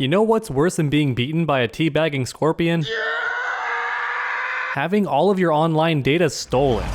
You know what's worse than being beaten by a teabagging scorpion? Having all of your online data stolen.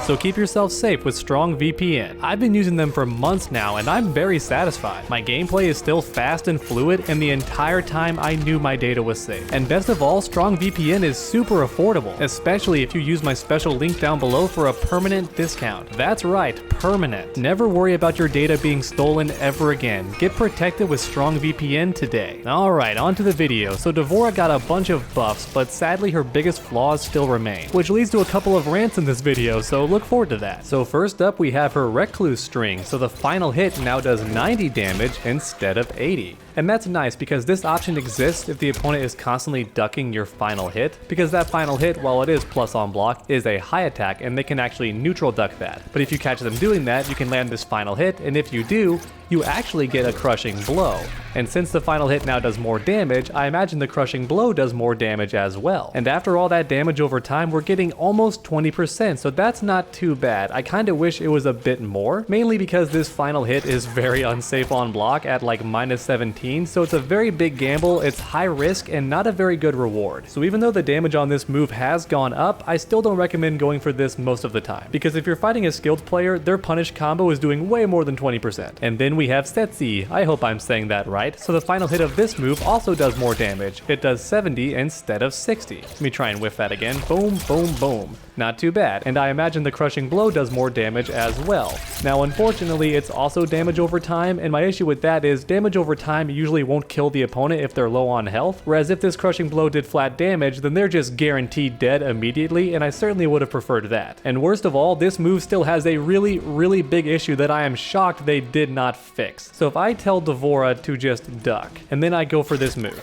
So keep yourself safe with Strong VPN. I've been using them for months now and I'm very satisfied. My gameplay is still fast and fluid, and the entire time I knew my data was safe. And best of all, Strong VPN is super affordable, especially if you use my special link down below for a permanent discount. That's right, permanent. Never worry about your data being stolen ever again. Get protected with Strong VPN today. Alright, on to the video. So Devora got a bunch of buffs, but sadly her biggest flaws still remain, which leads to a couple of rants in this video, so look forward to that. So first up we have her Recluse string, so the final hit now does 90 damage instead of 80. And that's nice because this option exists if the opponent is constantly ducking your final hit, because that final hit, while it is plus on block, is a high attack and they can actually neutral duck that. But if you catch them doing that, you can land this final hit, and if you do, you actually get a crushing blow. And since the final hit now does more damage, I imagine the crushing blow does more damage as well. And after all that damage over time, we're getting almost 20%, so that's not too bad. I kinda wish it was a bit more, mainly because this final hit is very unsafe on block at like -17, so it's a very big gamble, it's high risk, and not a very good reward. So even though the damage on this move has gone up, I still don't recommend going for this most of the time, because if you're fighting a skilled player, their punish combo is doing way more than 20%. And then we have Setsi, I hope I'm saying that right, so the final hit of this move also does more damage. It does 70 instead of 60. Let me try and whiff that again. Boom, boom, boom. Not too bad, and I imagine the crushing blow does more damage as well. Now unfortunately it's also damage over time, and my issue with that is damage over time usually won't kill the opponent if they're low on health, whereas if this crushing blow did flat damage, then they're just guaranteed dead immediately, and I certainly would have preferred that. And worst of all, this move still has a really big issue that I am shocked they did not fix. So if I tell Devora to just duck, and then I go for this move,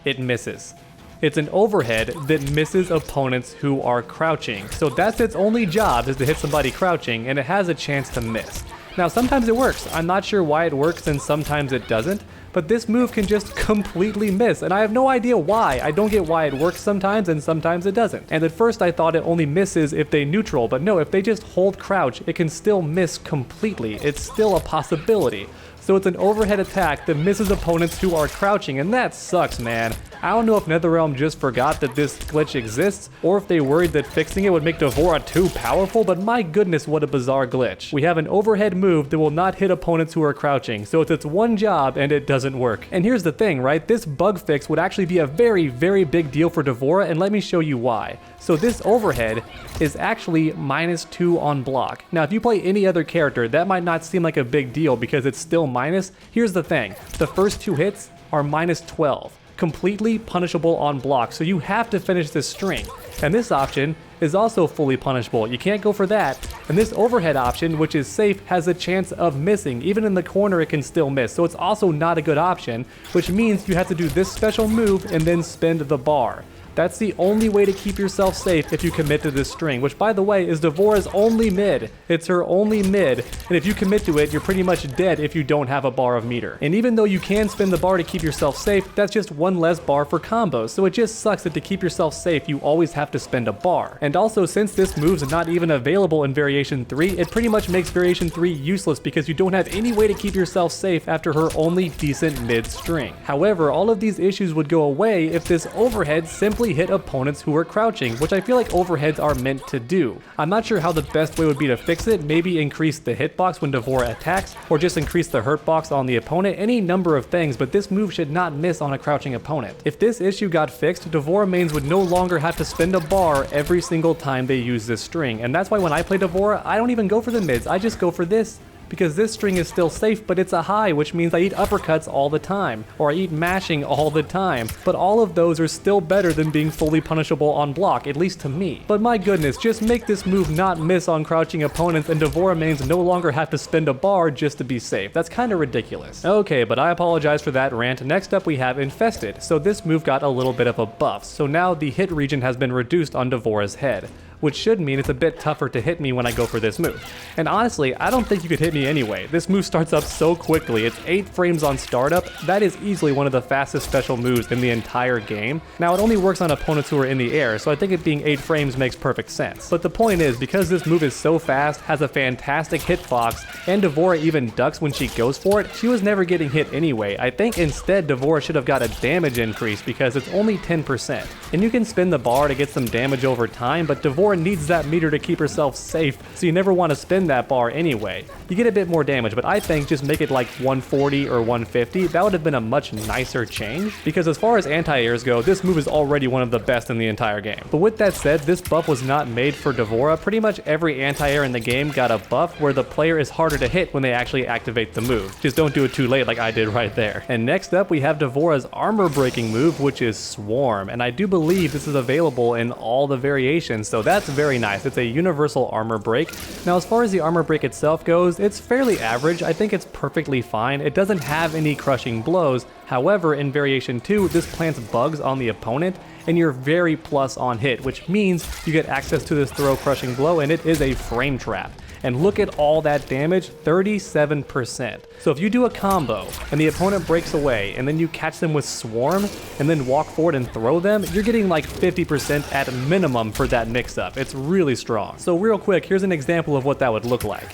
it misses. It's an overhead that misses opponents who are crouching. So that's its only job, is to hit somebody crouching, and it has a chance to miss. Now sometimes it works, I'm not sure why it works and sometimes it doesn't, but this move can just completely miss, and I have no idea why. I don't get why it works sometimes and sometimes it doesn't. And at first I thought it only misses if they neutral, but no, if they just hold crouch, it can still miss completely. It's still a possibility. So it's an overhead attack that misses opponents who are crouching, and that sucks, man. I don't know if NetherRealm just forgot that this glitch exists, or if they worried that fixing it would make Devora too powerful, but my goodness, what a bizarre glitch. We have an overhead move that will not hit opponents who are crouching, so it's its one job and it doesn't work. And here's the thing, right? This bug fix would actually be a very big deal for Devora, and let me show you why. So this overhead is actually -2 on block. Now if you play any other character, that might not seem like a big deal because it's still minus. Here's the thing, the first 2 hits are -12. Completely punishable on block, so you have to finish this string. And this option is also fully punishable, you can't go for that. And this overhead option, which is safe, has a chance of missing. Even in the corner it can still miss, so it's also not a good option, which means you have to do this special move and then spend the bar. That's the only way to keep yourself safe if you commit to this string, which by the way is Devora's only mid. It's her only mid, and if you commit to it, you're pretty much dead if you don't have a bar of meter. And even though you can spin the bar to keep yourself safe, that's just one less bar for combos, so it just sucks that to keep yourself safe, you always have to spend a bar. And also, since this move's not even available in Variation 3, it pretty much makes Variation 3 useless because you don't have any way to keep yourself safe after her only decent mid string. However, all of these issues would go away if this overhead simply hit opponents who are crouching, which I feel like overheads are meant to do. I'm not sure how the best way would be to fix it, maybe increase the hitbox when Devora attacks, or just increase the hurt box on the opponent, any number of things, but this move should not miss on a crouching opponent. If this issue got fixed, Devora mains would no longer have to spend a bar every single time they use this string, and that's why when I play Devora, I don't even go for the mids, I just go for this. Because this string is still safe, but it's a high, which means I eat uppercuts all the time, or I eat mashing all the time, but all of those are still better than being fully punishable on block, at least to me. But my goodness, just make this move not miss on crouching opponents and Devora mains no longer have to spend a bar just to be safe. That's kinda ridiculous. Okay, but I apologize for that rant. Next up we have Infested. So this move got a little bit of a buff, so now the hit region has been reduced on Devora's head, which should mean it's a bit tougher to hit me when I go for this move. And honestly, I don't think you could hit me anyway. This move starts up so quickly. It's 8 frames on startup. That is easily one of the fastest special moves in the entire game. Now, it only works on opponents who are in the air, so I think it being 8 frames makes perfect sense. But the point is, because this move is so fast, has a fantastic hitbox, and D'Vorah even ducks when she goes for it, she was never getting hit anyway. I think instead D'Vorah should have got a damage increase because it's only 10%. And you can spin the bar to get some damage over time, but D'Vorah needs that meter to keep herself safe, so you never want to spin that bar anyway. You get a bit more damage, but I think just make it like 140 or 150. That would have been a much nicer change, because as far as anti-airs go, this move is already one of the best in the entire game. But with that said, this buff was not made for D'Vorah. Pretty much every anti-air in the game got a buff where the player is harder to hit when they actually activate the move. Just don't do it too late like I did right there. And next up, we have D'Vorah's armor breaking move, which is Swarm. And I do believe this is available in all the variations, so that's very nice. It's a universal armor break. Now, as far as the armor break itself goes, it's fairly average. I think it's perfectly fine. It doesn't have any crushing blows. However, in variation 2, this plants bugs on the opponent, and you're very plus on hit, which means you get access to this throw crushing blow, and it is a frame trap. And look at all that damage, 37%. So if you do a combo and the opponent breaks away and then you catch them with Swarm and then walk forward and throw them, you're getting like 50% at minimum for that mix-up. It's really strong. So real quick, here's an example of what that would look like.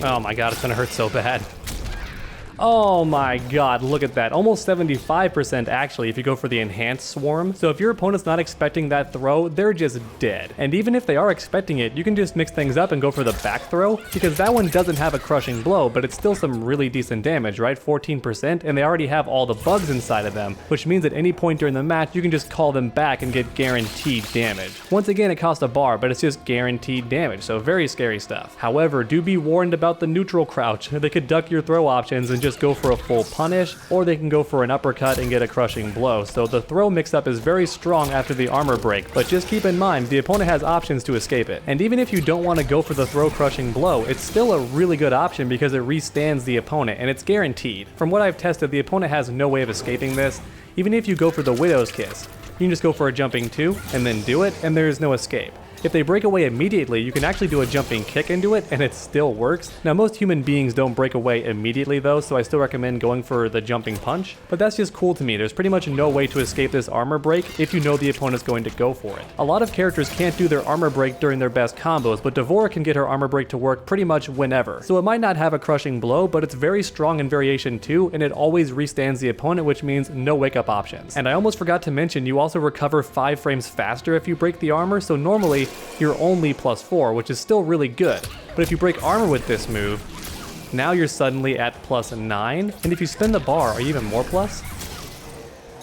Oh my god, it's gonna hurt so bad. Oh my god, look at that. Almost 75% actually if you go for the enhanced swarm. So if your opponent's not expecting that throw, they're just dead. And even if they are expecting it, you can just mix things up and go for the back throw, because that one doesn't have a crushing blow, but it's still some really decent damage, right? 14%, and they already have all the bugs inside of them, which means at any point during the match, you can just call them back and get guaranteed damage. Once again, it costs a bar, but it's just guaranteed damage, so very scary stuff. However, do be warned about the neutral crouch. They could duck your throw options and just go for a full punish, or they can go for an uppercut and get a crushing blow. So the throw mix-up is very strong after the armor break, but just keep in mind the opponent has options to escape it. And even if you don't want to go for the throw crushing blow, it's still a really good option because it restands the opponent and it's guaranteed. From what I've tested, the opponent has no way of escaping this. Even if you go for the Widow's Kiss, you can just go for a jumping 2 and then do it, and there is no escape. If they break away immediately, you can actually do a jumping kick into it and it still works. Now, most human beings don't break away immediately though, so I still recommend going for the jumping punch, but that's just cool to me. There's pretty much no way to escape this armor break if you know the opponent's going to go for it. A lot of characters can't do their armor break during their best combos, but D'Vorah can get her armor break to work pretty much whenever. So it might not have a crushing blow, but it's very strong in variation 2, and it always restands the opponent, which means no wake up options. And I almost forgot to mention, you also recover 5 frames faster if you break the armor, so normally you're only +4, which is still really good. But if you break armor with this move, now you're suddenly at +9, and if you spin the bar, are you even more plus?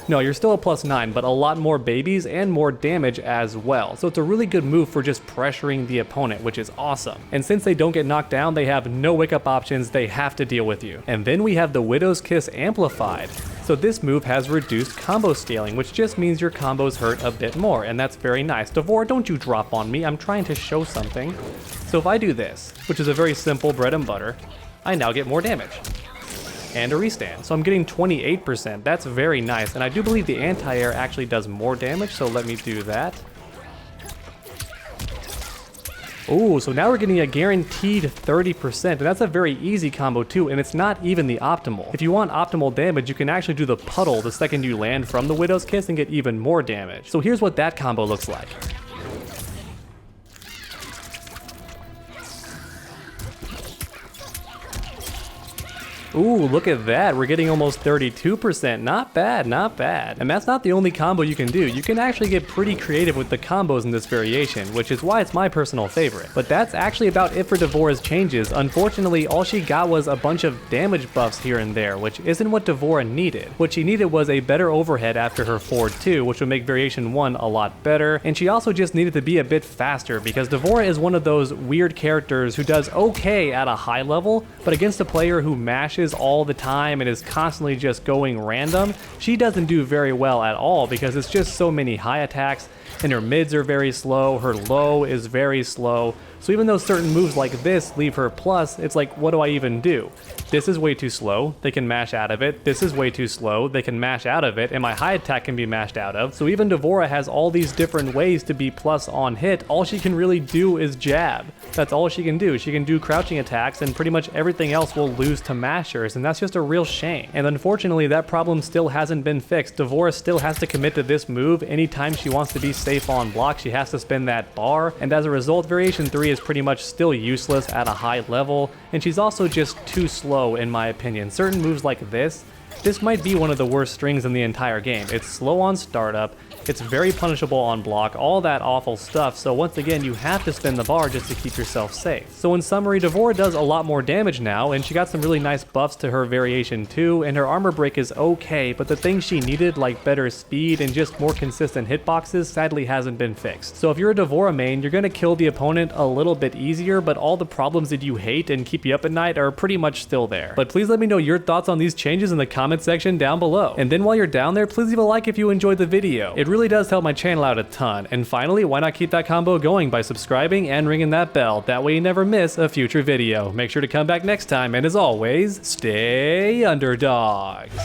No, you're still a +9, but a lot more babies and more damage as well. So it's a really good move for just pressuring the opponent, which is awesome. And since they don't get knocked down, they have no wake up options, they have to deal with you. And then we have the Widow's Kiss amplified. So this move has reduced combo scaling, which just means your combos hurt a bit more, and that's very nice. D'Vorah, don't you drop on me, I'm trying to show something. So if I do this, which is a very simple bread and butter, I now get more damage. And a restand. So I'm getting 28%. That's very nice. And I do believe the anti-air actually does more damage, so let me do that. Ooh, so now we're getting a guaranteed 30%, and that's a very easy combo too, and it's not even the optimal. If you want optimal damage, you can actually do the puddle the second you land from the Widow's Kiss and get even more damage. So here's what that combo looks like. Ooh, look at that. We're getting almost 32%. Not bad, not bad. And that's not the only combo you can do. You can actually get pretty creative with the combos in this variation, which is why it's my personal favorite. But that's actually about it for D'Vorah's changes. Unfortunately, all she got was a bunch of damage buffs here and there, which isn't what D'Vorah needed. What she needed was a better overhead after her Ford 2, which would make variation 1 a lot better. And she also just needed to be a bit faster, because D'Vorah is one of those weird characters who does okay at a high level, but against a player who mashes mashes all the time and is constantly just going random, she doesn't do very well at all because it's just so many high attacks, and her mids are very slow, her low is very slow. So even though certain moves like this leave her plus, it's like, what do I even do? This is way too slow, they can mash out of it. This is way too slow, they can mash out of it, and my high attack can be mashed out of. So even D'Vorah has all these different ways to be plus on hit. All she can really do is jab. That's all she can do. She can do crouching attacks, and pretty much everything else will lose to mashers, and that's just a real shame. And unfortunately, that problem still hasn't been fixed. D'Vorah still has to commit to this move. Anytime she wants to be safe on block, she has to spin that bar, and as a result, Variation 3 is pretty much still useless at a high level, and she's also just too slow in my opinion. Certain moves like this might be one of the worst strings in the entire game. It's slow on startup, it's very punishable on block, all that awful stuff, so once again you have to spin the bar just to keep yourself safe. So in summary, D'Vorah does a lot more damage now, and she got some really nice buffs to her Variation 2, and her armor break is okay, but the things she needed, like better speed and just more consistent hitboxes, sadly hasn't been fixed. So if you're a D'Vorah main, you're gonna kill the opponent a little bit easier, but all the problems that you hate and keep you up at night are pretty much still there. But please let me know your thoughts on these changes in the comment section down below. And then while you're down there, please leave a like if you enjoyed the video. It really does help my channel out a ton. And finally, why not keep that combo going by subscribing and ringing that bell? That way you never miss a future video. Make sure to come back next time, and as always, stay underdogs.